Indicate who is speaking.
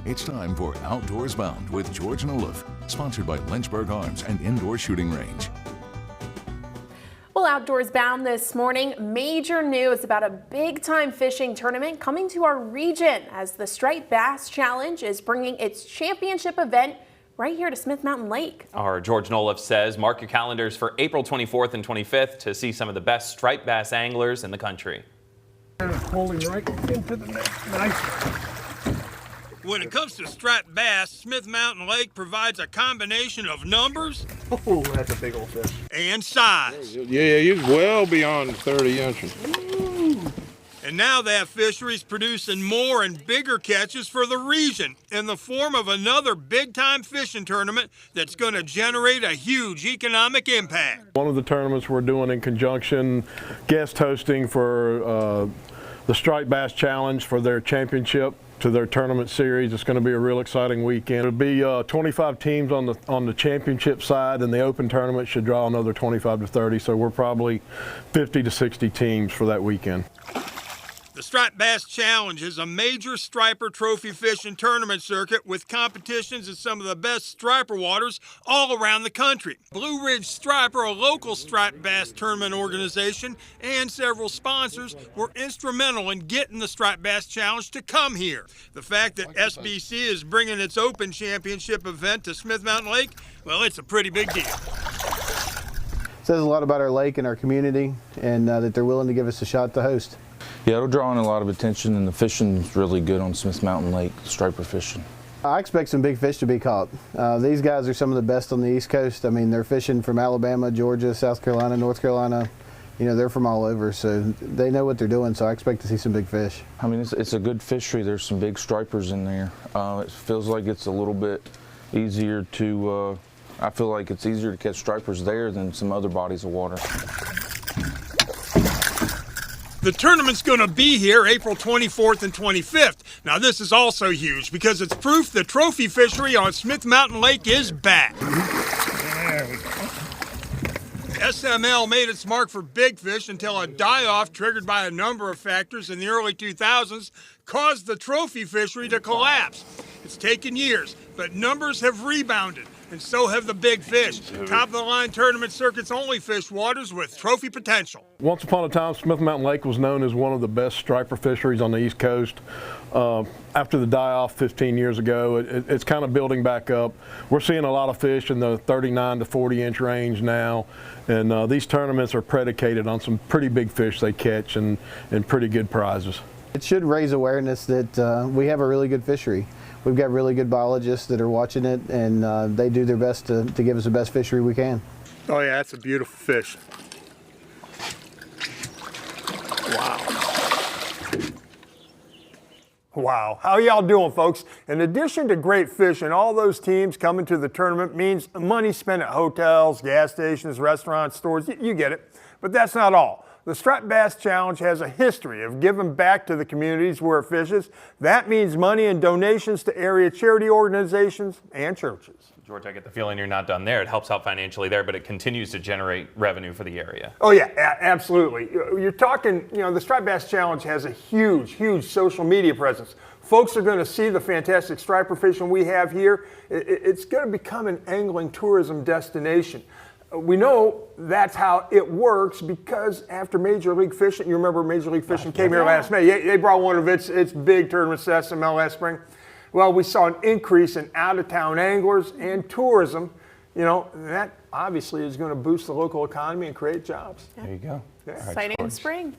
Speaker 1: It's time for Outdoors Bound with George Nolaf, sponsored by Lynchburg Arms and Indoor Shooting Range.
Speaker 2: Well, Outdoors Bound this morning, major news about a big-time fishing tournament coming to our region as the Striped Bass Challenge is bringing its championship event right here to Smith Mountain Lake.
Speaker 3: Our George Nolaf says mark your calendars for April 24th and 25th to see some of the best striped bass anglers in the country.
Speaker 4: Pulling right into the net. Nice.
Speaker 5: When it comes to striped bass, Smith Mountain Lake provides a combination of numbers.
Speaker 4: Oh, that's a big old fish.
Speaker 5: And size.
Speaker 6: Yeah, he's well beyond 30 inches.
Speaker 5: And now that fishery's producing more and bigger catches for the region in the form of another big-time fishing tournament that's going to generate a huge economic impact.
Speaker 4: One of the tournaments we're doing in conjunction, guest hosting for the Striped Bass Challenge for their championship to their tournament series. It's going to be a real exciting weekend. It'll be 25 teams on the championship side, and the open tournament should draw another 25 to 30. So we're probably 50 to 60 teams for that weekend.
Speaker 5: The Striped Bass Challenge is a major striper trophy fishing tournament circuit with competitions in some of the best striper waters all around the country. Blue Ridge Striper, a local striped bass tournament organization, and several sponsors were instrumental in getting the Striped Bass Challenge to come here. The fact that SBC is bringing its open championship event to Smith Mountain Lake, well, it's a pretty big deal.
Speaker 7: Says a lot about our lake and our community, and that they're willing to give us a shot to host.
Speaker 8: Yeah, it'll draw in a lot of attention, and the fishing's really good on Smith Mountain Lake, striper fishing.
Speaker 7: I expect some big fish to be caught. These guys are some of the best on the East Coast. I mean, they're fishing from Alabama, Georgia, South Carolina, North Carolina. You know, they're from all over, so they know what they're doing, so I expect to see some big fish.
Speaker 8: I mean, it's a good fishery. There's some big stripers in there. It feels like it's a little bit easier to, I feel like it's easier to catch stripers there than some other bodies of water.
Speaker 5: The tournament's going to be here April 24th and 25th. Now, this is also huge because it's proof the trophy fishery on Smith Mountain Lake is back.
Speaker 4: There we go.
Speaker 5: SML made its mark for big fish until a die-off triggered by a number of factors in the early 2000s caused the trophy fishery to collapse. It's taken years, but numbers have rebounded, and so have the big fish. Top-of-the-line tournament circuits only fish waters with trophy potential.
Speaker 4: Once upon a time, Smith Mountain Lake was known as one of the best striper fisheries on the East Coast. After the die-off 15 years ago, it's kind of building back up. We're seeing a lot of fish in the 39 to 40 inch range now, and these tournaments are predicated on some pretty big fish they catch and pretty good prizes.
Speaker 7: It should raise awareness that we have a really good fishery. We've got really good biologists that are watching it, and they do their best to give us the best fishery we can.
Speaker 5: Oh yeah, that's a beautiful fish. Wow. How y'all doing, folks? In addition to great fish, and all those teams coming to the tournament means money spent at hotels, gas stations, restaurants, stores, you get it. But that's not all. The Striped Bass Challenge has a history of giving back to the communities where it fishes. That means money and donations to area charity organizations and churches.
Speaker 3: George, I get the feeling you're not done there. It helps out financially there, but it continues to generate revenue for the area.
Speaker 5: Oh yeah, absolutely. You're talking, you know, the Striped Bass Challenge has a huge social media presence. Folks are going to see the fantastic striper fishing we have here. It's going to become an angling tourism destination. We know that's how it works because after Major League Fishing, you remember Major League Fishing came here last May. They brought one of its big tournaments to SML last spring. Well, we saw an increase in out-of-town anglers and tourism. You know, that obviously is going to boost the local economy and create jobs.
Speaker 8: There you go.
Speaker 2: Exciting spring.